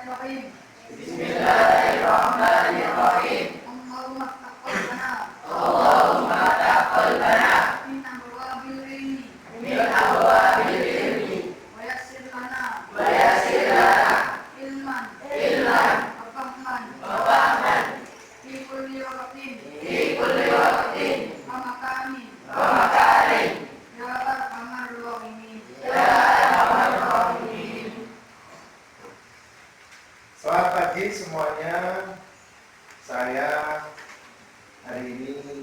Bismillahirrahmanirrahim. Bismillahirrahmanirrahim. Allahumma taqabbal Min abwabil ilmi wa yassir lana ilman wa fahman fi kulli waqtin wa makanin ya arhamar rahimin. Selamat pagi semuanya. Saya hari ini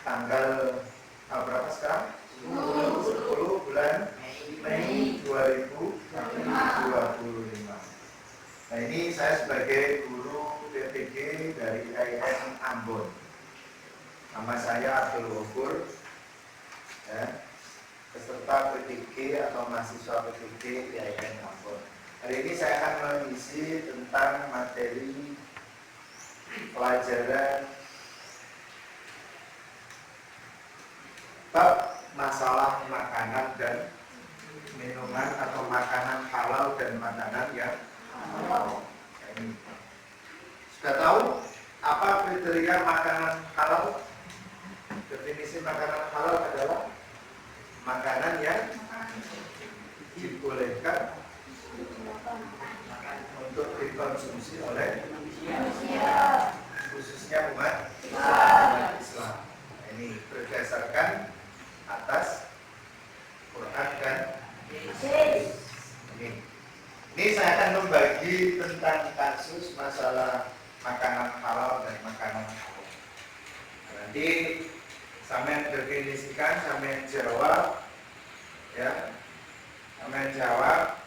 tanggal berapa sekarang? 10 bulan Mei 2025. Nah, ini saya sebagai guru PPG dari IAIN Ambon. Nama saya Abdul Ghafur, ya, peserta PPG atau mahasiswa PPG IAIN Ambon. Hari ini saya akan mengisi tentang materi pelajaran bab masalah makanan dan minuman atau makanan halal dan makanan yang halal. Ini sudah tahu apa kriteria makanan halal? Definisi makanan halal adalah makanan yang dibolehkan untuk dikonsumsi oleh manusia, khususnya umat Islam. Ini berdasarkan atas Quran dan hadis. Ini saya akan membagi tentang kasus masalah makanan halal dan makanan haram. Nanti sampean definisikan, sampean jawab, ya, sampean jawab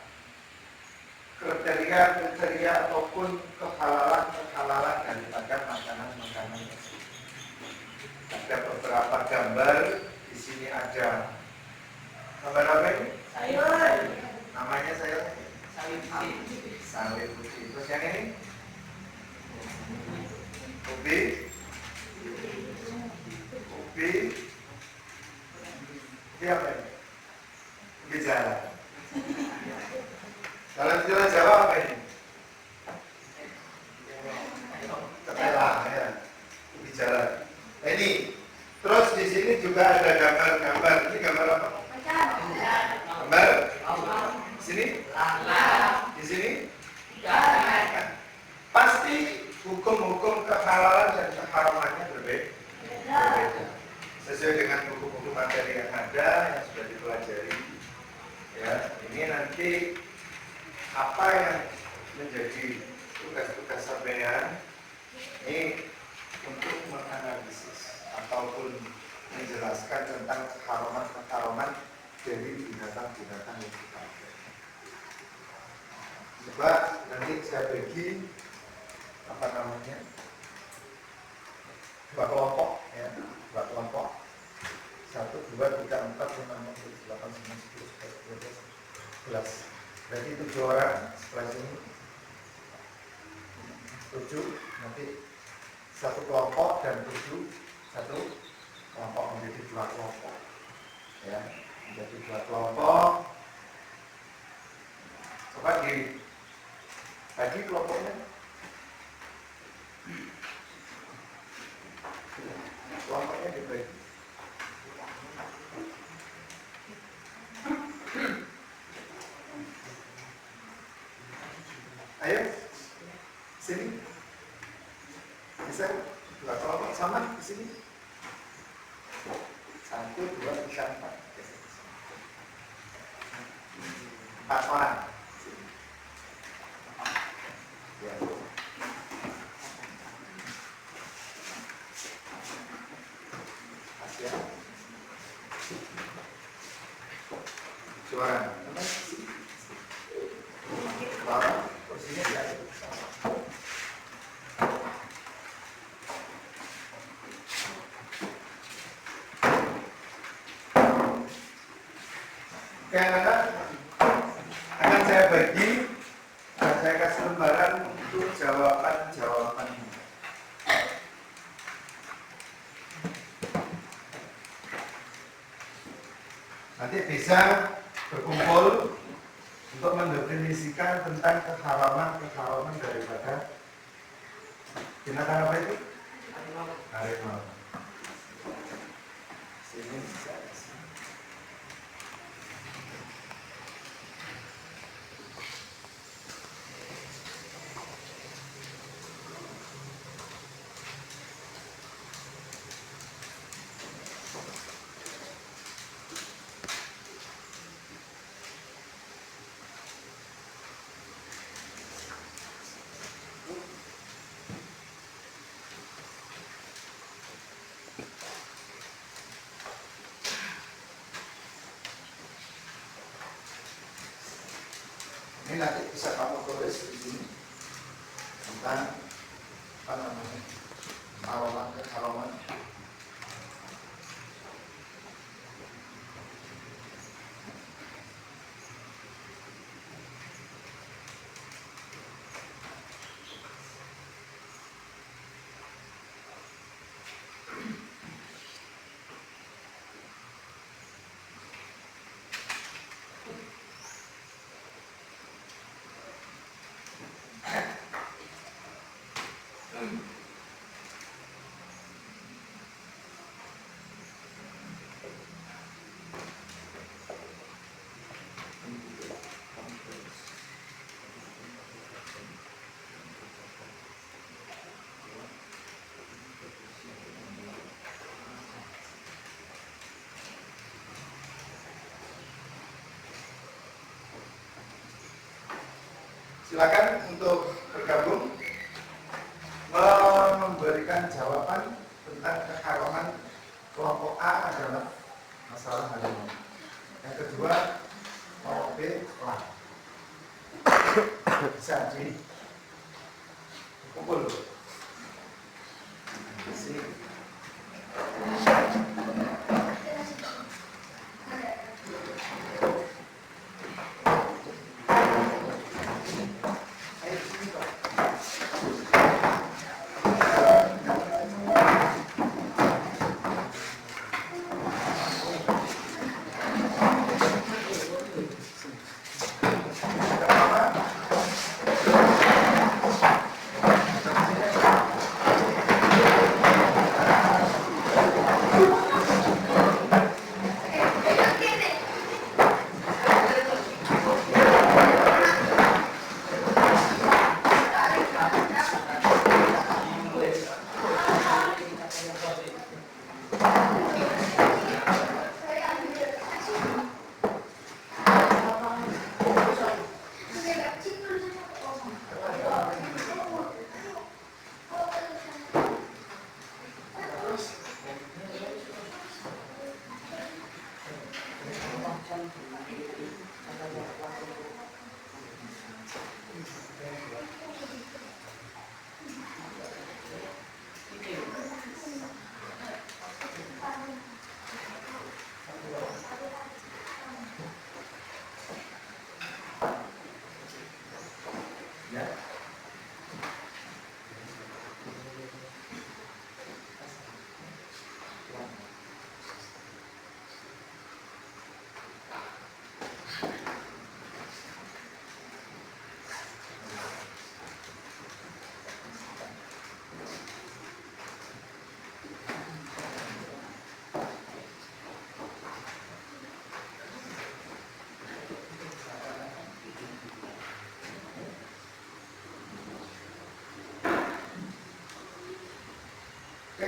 kriteria ataupun kehalalan daripada makanan tersebut. Ada beberapa gambar di sini. Ada gambar apa ini? sayur. Namanya sayur Sawit putih. Terus yang ini ubi. Ini apa ini? Ubi jalan. Kalau istilah Jawa apa ini? Ketela, ya. Ubi jalan. Nah, ini. Terus di sini juga ada gambar-gambar. Ini gambar apa? Gambar? Di sini? Di sini? Pasti hukum-hukum kehalalan dan keharamannya berbeda. Sesuai dengan buku-buku materi yang ada yang sudah dipelajari. Ya, ini nanti apa yang menjadi tugas-tugas sampean ini untuk menganalisis ataupun menjelaskan tentang keharaman dari binatang-binatang yang kita ada. Coba nanti saya bagi dua kelompok, ya, 1, 2, 3, 4, 5, 6, 7, 8, 9, 10, 11, 12. Berarti 7 orang sebelah sini. 7, nanti 1 kelompok dan 7 1 kelompok menjadi 2 kelompok. Ya, menjadi 2 kelompok. Coba dibagi kelompoknya. Kelompoknya dibagi. Ayo, sini. Bisa 2 kelompok sama di sini. 1, 2, 3, 4. 4 orang. Ya. Asia. Suara. Suara. Kursinya di atas. Oke, anak-anak, akan saya bagi dan saya kasih lembaran untuk jawaban-jawaban ini. Nanti bisa berkumpul untuk mendefinisikan tentang keharaman daripada binatang apa itu? Harimau. Sini bisa. Ini nanti bisa kamu tulis di sini tentang apa namanya halaman. Silakan untuk bergabung memberikan jawaban tentang keharaman kelompok A adalah masalah harimau. Yang kedua kelompok B lah. Bisa dikumpul. Sini.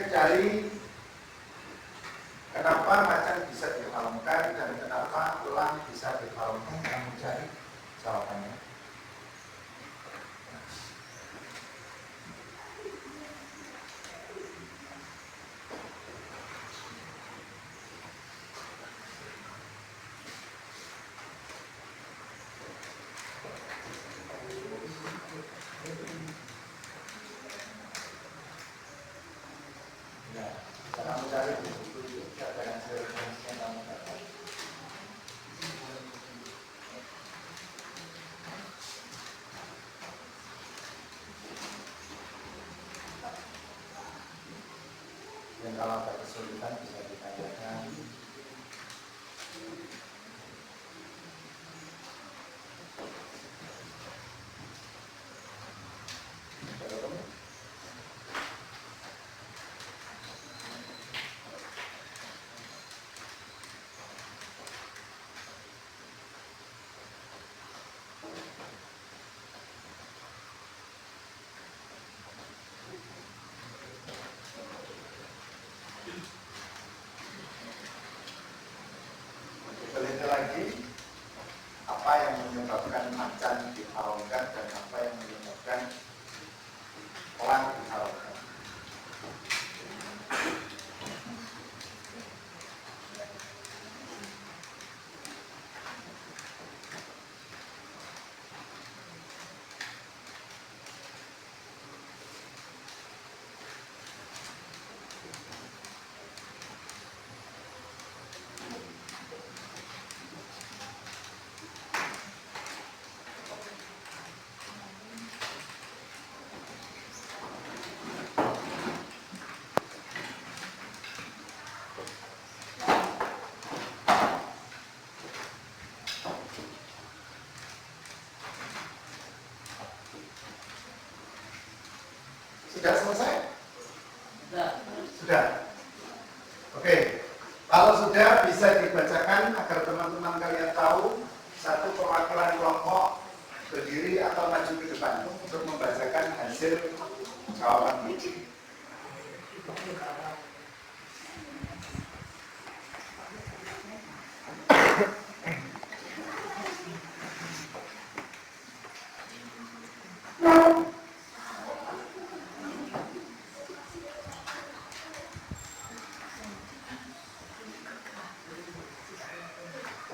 Cari kenapa macan bisa diharamkan dan kenapa elang bisa diharamkan, kamu cari jawabannya. Kamu cari di buku itu, ada yang referensinya kamu dapat. Dan kalau ada kesulitan bisa ditanyakan. Sudah selesai? Sudah. Oke. Kalau sudah bisa dibacakan agar teman-teman kalian tahu satu perwakilan kelompok berdiri atau maju ke depan untuk membacakan hasil jawaban.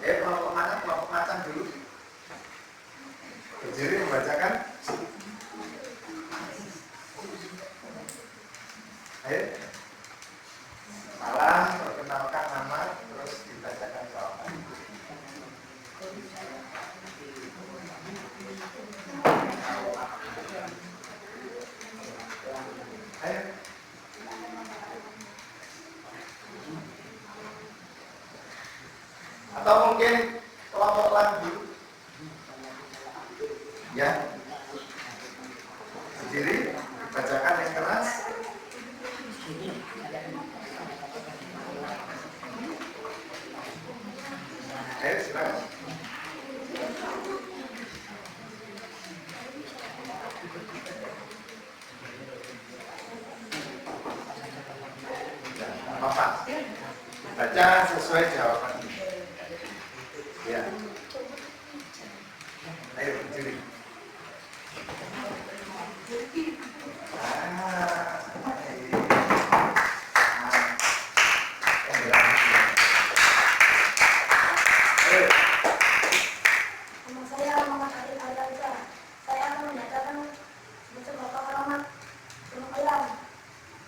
Kelompok mana? Kelompok macan dulu. Berdiri membacakan. Ayo. Salah, perkenalkan nama, terus dibacakan jawaban. Ayo. Atau mungkin kelompok lain dulu. Ya. Berdiri, bacakan yang keras. Ayo, silakan. Apa? Baca sesuai jawaban. Ya. Ayo berdiri. Nama saya Muhammad Adil Al-Lanza. Saya akan menyatakan mencoba kalimat pengenalan.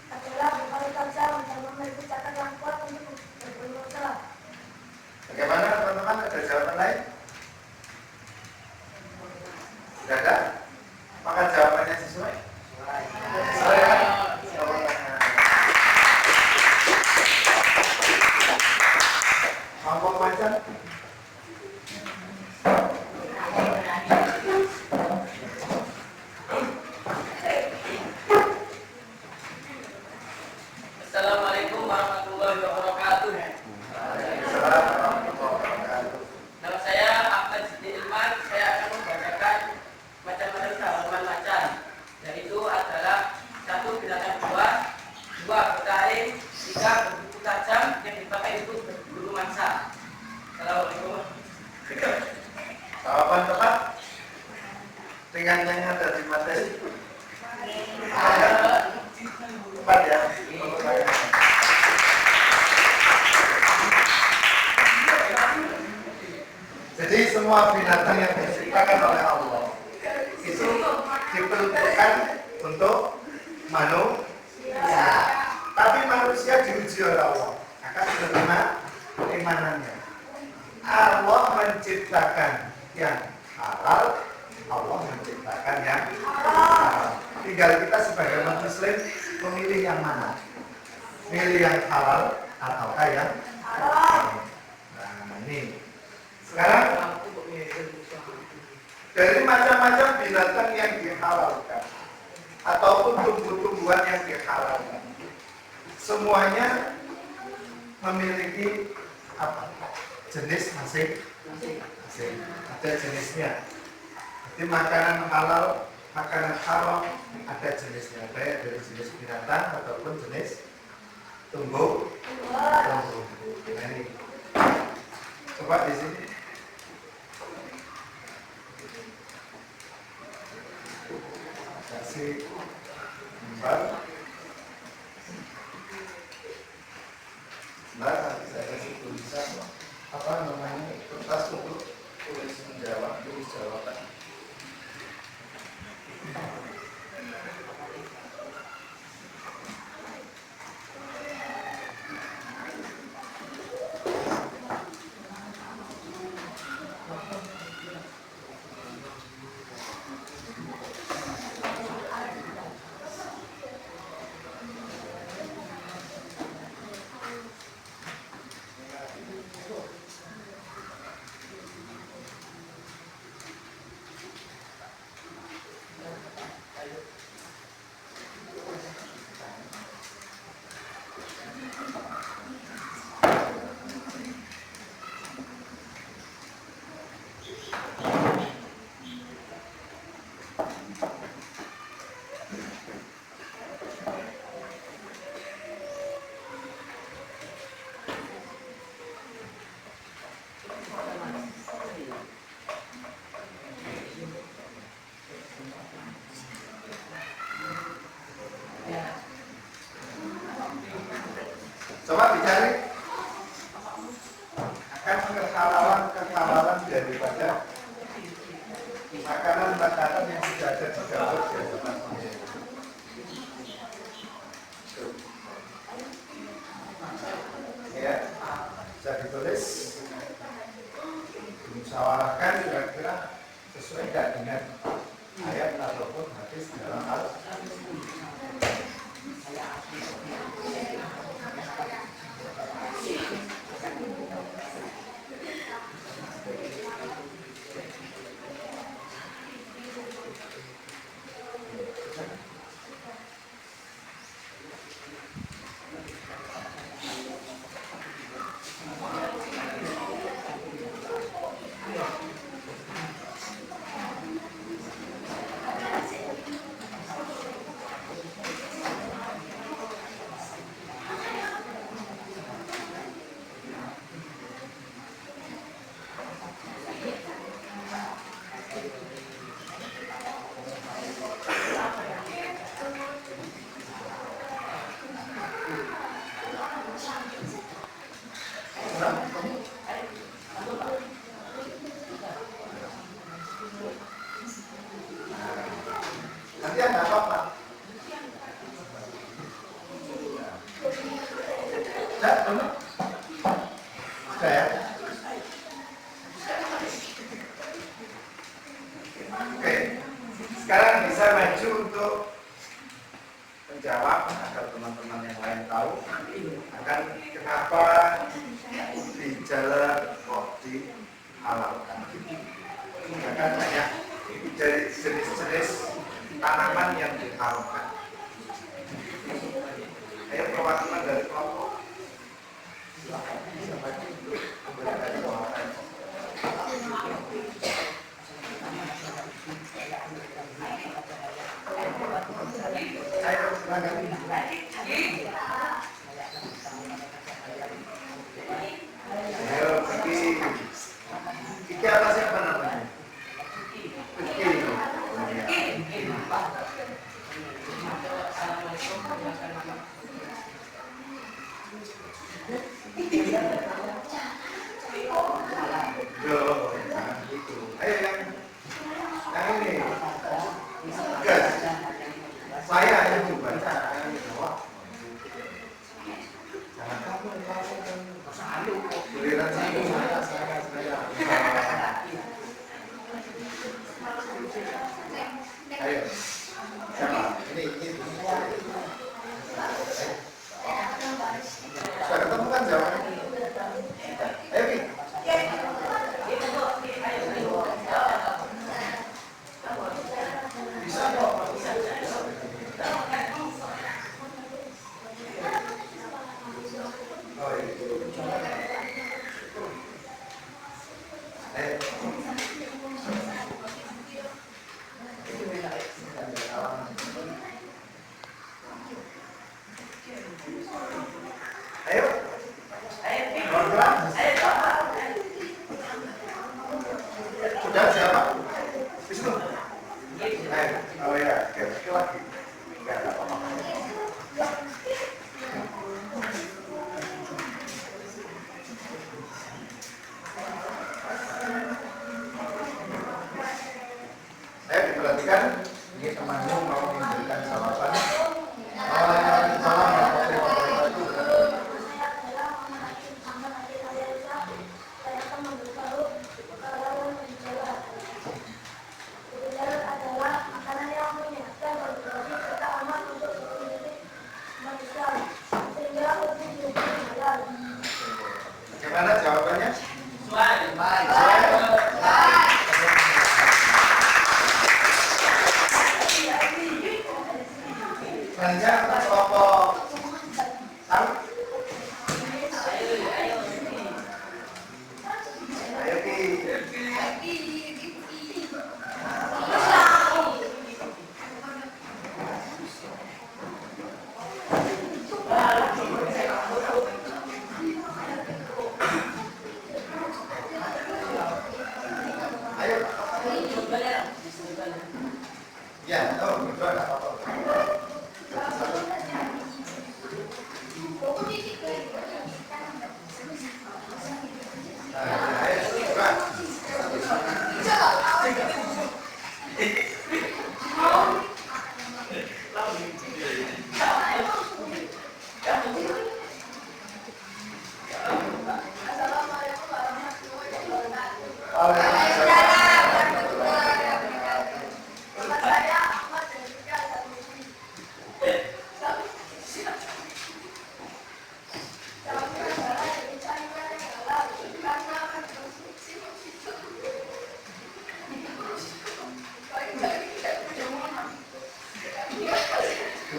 Adalah berkali tajam dan memiliki catat yang kuat untuk berusaha. Bagaimana teman-teman? Ada jawaban lain? Tidak ada? Maka jawabannya sesuai? Sesuai kan? Kelompok macan? Assalamualaikum warahmatullahi wabarakatuh. Assalamualaikum warahmatullahi wabarakatuh. Nama saya Ahmad Siti Ilman. Saya akan membacakan macam-macam jawaban macan. Yaitu adalah 1 binatang buas, 2 bertaring, 3 berkuku tajam yang dipakai untuk berburu mangsa. Assalamualaikum. Jawaban tepat dengan yang ada di materi. Tepat ya. Jadi semua binatang yang diciptakan oleh Allah itu diperuntukkan untuk manusia. Tapi manusia diuji oleh Allah akan menerima keimanannya. Allah menciptakan yang halal, Allah menciptakan yang halal. Tinggal kita sebagai umat muslim memilih yang mana? Milih yang halal ataukah yang halal? Nah ini. Sekarang dari macam-macam binatang yang dihalalkan ataupun tumbuh-tumbuhan yang dihalalkan, semuanya memiliki apa? Jenis masing-masing. Ada jenisnya. Jadi makanan halal, makanan haram ada jenisnya. Baik dari jenis binatang ataupun jenis tumbuh. Nah, ini. Coba di sini. Kasih 4. Nah, nanti saya kasih tulisan apa namanya kertas untuk tulis jawaban. dicari akan kehalalan daripada makanan yang sudah ada di dapur di hadapan Allah. Ya, bisa ditulis, dimusyawarahkan kira-kira sesuai tidak dengan ayat ataupun hadis dalam hal nanti ada apa-apa. Sudah ya? Oke, sekarang bisa maju untuk menjawab agar teman-teman yang lain tahu akan kenapa di jalan kok dihalalkan. Akan banyak dari jenis-jenis tanaman yang diharamkan. Ayo perwakilan dari kelompok. Silakan bisa maju untuk memberikan jawaban. Ayo silakan. Ayo pergi. Iki apa siapa namanya? Pergi. Ayo yang ini gas. Saya yang coba. Jangan kamu selalu giliran saya. Ayo. Siapa? Ini. Sudah ketemu kan jawabannya? Ayo, Ki. Bisa kok. Oh, ayo. Sudah siapa? Wisnu. Ayo. Oh ya, oke lagi. Enggak apa-apa. Ayo diperhatikan. Ini temanmu mau memberikan jawaban. Bagaimana jawabannya? Belanja atau kelompok tahu? Ayo Ki. Ayo. Ya, tahu berdua enggak apa-apa.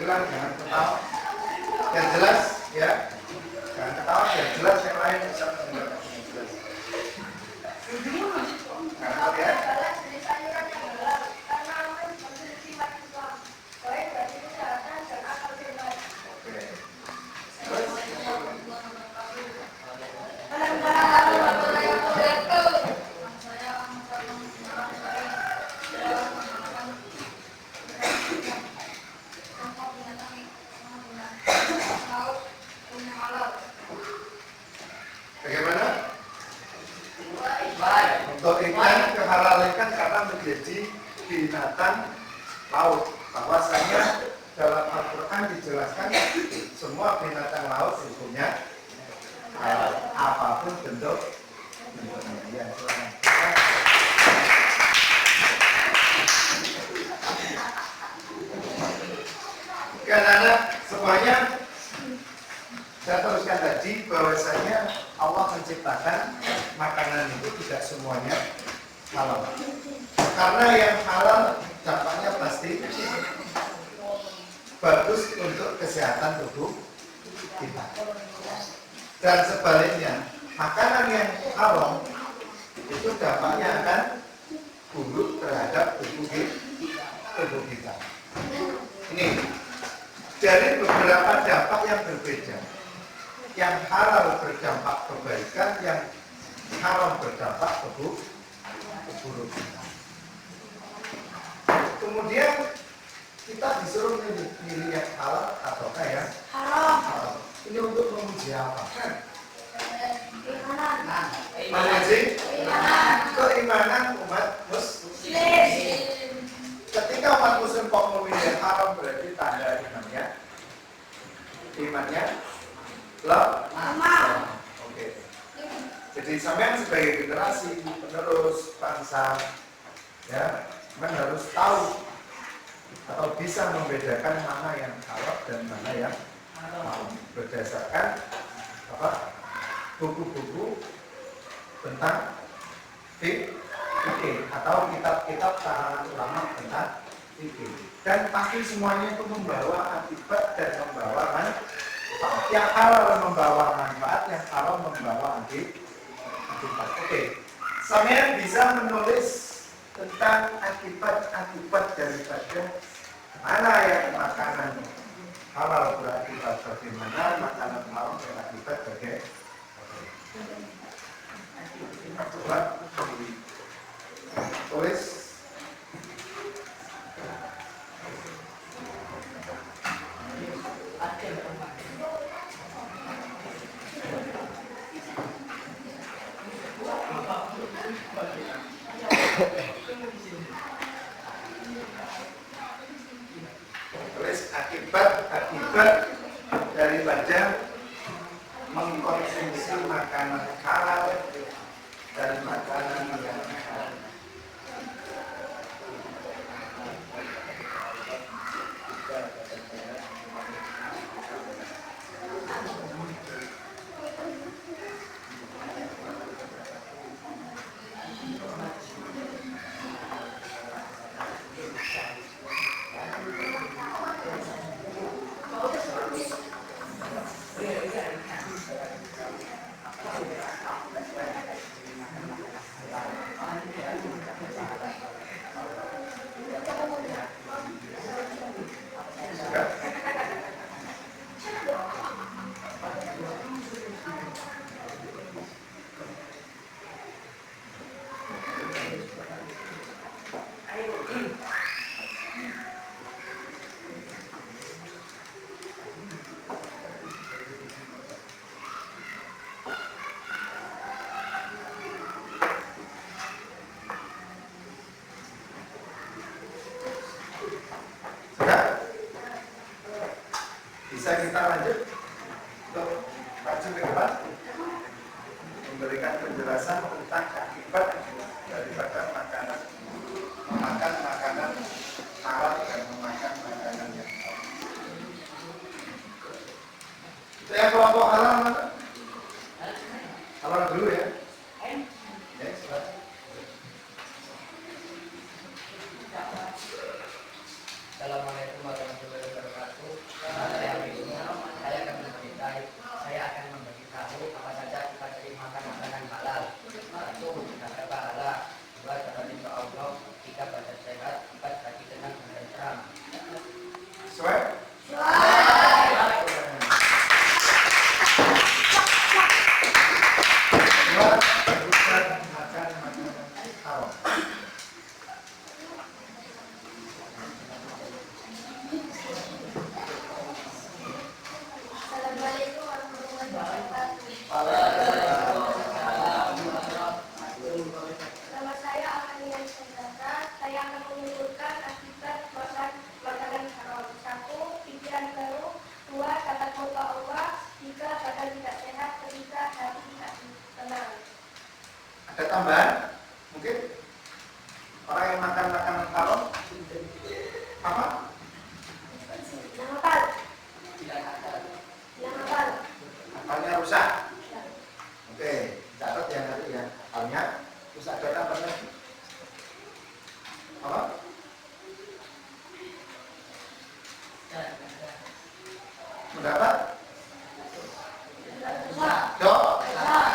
diulang, jangan ketawa. Yang jelas ya, jangan ketawa, yang jelas yang lain bisa mendengarkan yang jelas. Ngerti ya? Bagaimana? Untuk ikan kehalalikan karena menjadi binatang laut. Bahwasanya dalam Al-Quran dijelaskan semua binatang laut hukumnya halal, apapun bentuknya. Ya, karena semuanya saya teruskan tadi bahwasanya Allah menciptakan makanan itu tidak semuanya halal. Karena yang halal dampaknya pasti bagus untuk kesehatan tubuh kita. Dan sebaliknya, makanan yang haram itu dampaknya akan buruk terhadap tubuh kita. Ini dari beberapa dampak yang berbeda. Yang halal berdampak kebaikan, yang haram berdampak keburukan. Kemudian kita disuruh milih yang halal ataukah yang haram. Ini untuk menguji apa? Keimanan umat muslim. Ketika umat muslim kok memilih haram berarti tanda imannya lemah. Oke. Jadi sampean sebagai generasi penerus bangsa, ya, sampean harus tahu atau bisa membedakan mana yang halal dan mana yang haram berdasarkan apa? Buku-buku tentang fikih atau kitab-kitab karangan ulama tentang fikih. Dan pasti semuanya itu membawa akibat dan membawa manfaat. Yang halal membawa manfaat, yang haram membawa akibat. Oke, sampean bisa menulis tentang akibat-akibat daripada mana yang makanan halal berakibat bagaimana, makanan haram berakibat bagaimana. Coba tulis. Tulis akibat daripada mengkonsumsi makanan halal dan makanan yang haram. Bisa kita lanjut untuk maju ke depan memberikan penjelasan tentang akibat daripada memakan makanan halal dan memakan makanan yang haram. Saya kelompok halal mana? Halal dulu ya. Ya, silakan. Assalamualaikum warahmatullahi wabarakatuh. Apa? Hilang akal. Hilang akal. Hilang akal. Akalnya rusak. Oke, catat ya nanti ya. Akalnya rusak. Ada apa lagi? Apa? Mendapat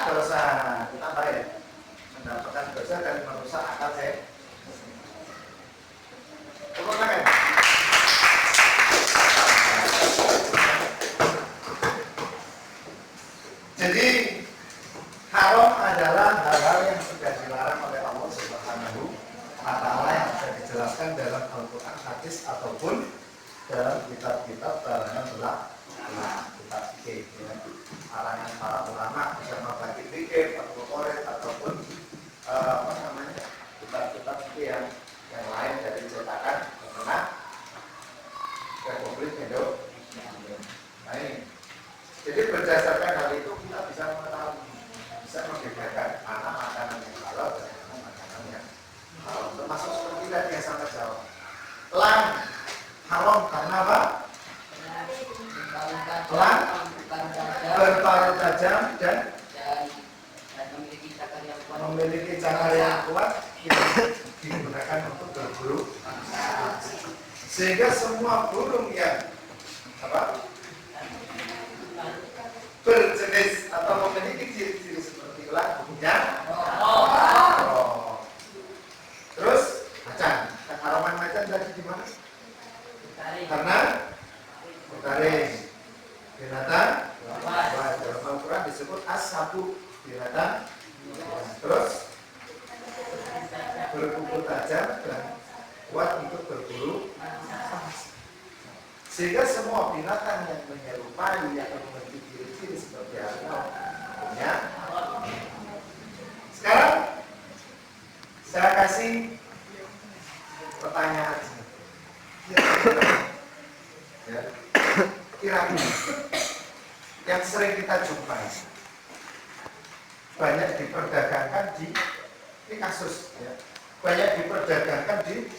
dosa. Ditambah ya. Mendapatkan dosa dan merusak akal saya. Tepuk tangan. Jadi haram adalah hal-hal yang sudah dilarang oleh Allah Subhanahu wa Ta'ala yang sudah dijelaskan dalam Al-Quran, hadis ataupun dalam kitab-kitab karangan kitab fikih. Karangan para ulama bersama bagi fikih atau Bukhari ataupun kitab-kitab fikih yang lain dari cetakan Republik Indonesia. Nah ini. Jadi berdasarkan hal itu kita bisa mengetahui, bisa membedakan mana makanan yang halal dan mana makanan yang haram. Termasuk seperti tadi yang sampai jawab. Lang haram karena apa? Lang berparu tajam dan memiliki cakar yang kuat yang digunakan untuk berburu. Sehingga semua burung yang berjenis atau memiliki ciri-ciri seperti ular punya terus macan. Haraman macan tadi di mana? Karena bertaring. Binatang dalam Al-Quran disebut as-sabu, binatang terus berkuku tajam dan kuat untuk berburu. Sehingga semua binatang yang menyerupai atau memiliki ciri-ciri seperti harimau punya. Sekarang saya kasih pertanyaan. Kira-kira yang sering kita jumpai banyak diperdagangkan di ini kasus ya, banyak diperdagangkan di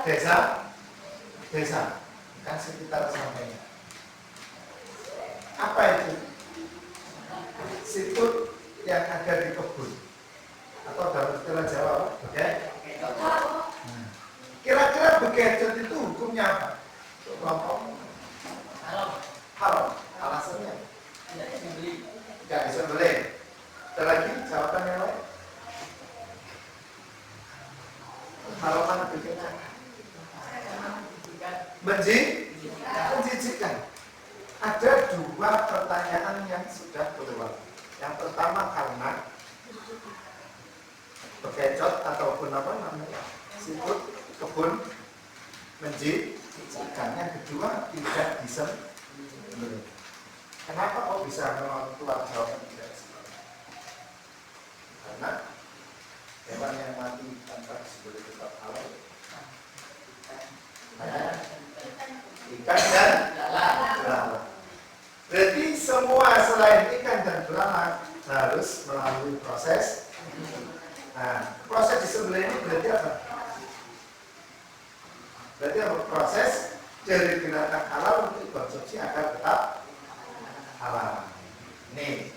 desa kan sekitar sampainya. Apa itu? Situt yang ada di kebun atau dalam istilah Jawa begadot. Kira-kira begadot itu hukumnya apa? Kelompok haram. Alasannya tidak disembelih. Ada lagi jawaban yang lain? Harapan berikutnya menjijikkan. Ada dua pertanyaan yang sudah keluar. Yang pertama karena bekecot ataupun apa namanya siput kebun menjijikkan. Yang kedua tidak disembelih. Kenapa kok bisa keluar jawaban tidak disembelih? Karena hewan yang mati tanpa disembelih tetap halal. Ikan dan belalang. Berarti semua selain ikan dan belalang harus melalui proses. Nah, proses disembelih ini berarti apa? Berarti apa? Proses dari binatang halal untuk dikonsumsi agar tetap halal. Nih,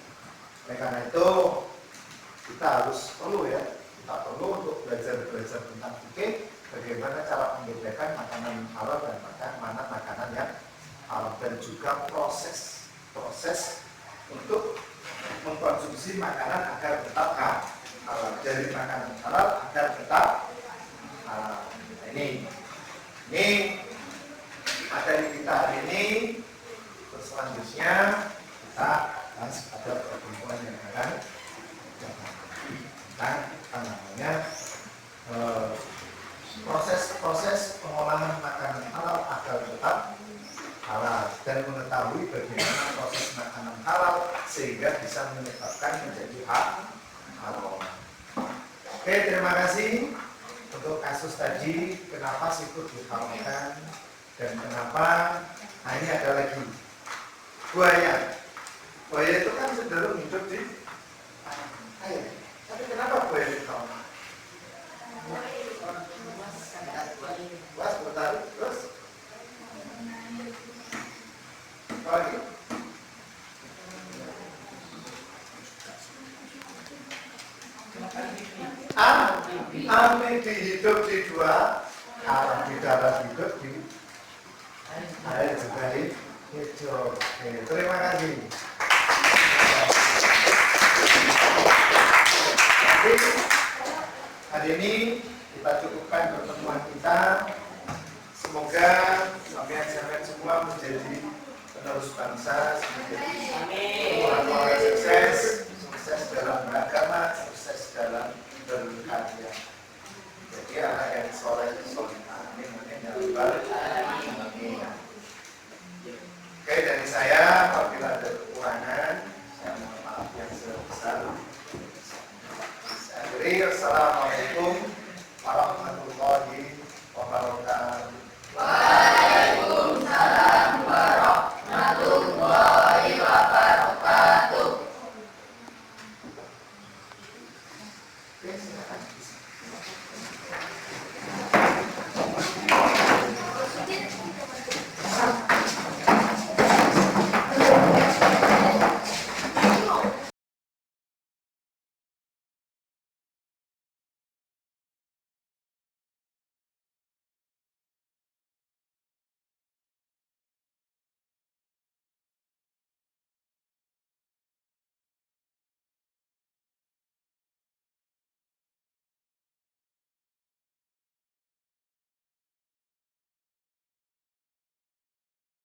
oleh karena itu kita harus perlu untuk belajar tentang fikih. Bagaimana cara membedakan makanan halal dan mana makanan yang haram, dan juga proses untuk mengkonsumsi makanan agar tetap halal, dari makanan halal agar tetap halal. Ini materi kita hari ini. Terus selanjutnya kita bahas pada pertemuan yang akan tentang proses pengolahan makanan halal agar tetap halal, dan mengetahui bagaimana proses makanan halal sehingga bisa menyebabkan menjadi halal. Oke, terima kasih untuk kasus tadi, kenapa siput diharamkan dan kenapa. Nah, ini ada lagi buaya itu kan cenderung hidup di air, tapi kenapa buaya diharamkan? itulah arah bicara berikut di air berbalik hijau. Oke, terima kasih. Jadi hari ini kita cukupkan pertemuan kita. Semoga sampai semua menjadi penerus bangsa, menjadi orang-orang sukses dalam beragama, sukses dalam berkarya. Jadi anak yang soleh, amin, amin, ya rabbal alamin. Oke, dari saya apabila ada kekurangan, saya mohon maaf yang sebesar. Akhiri, assalamualaikum warahmatullahi wabarakatuh. Waalaikumsalam warahmatullahi wabarakatuh. Oke, silakan.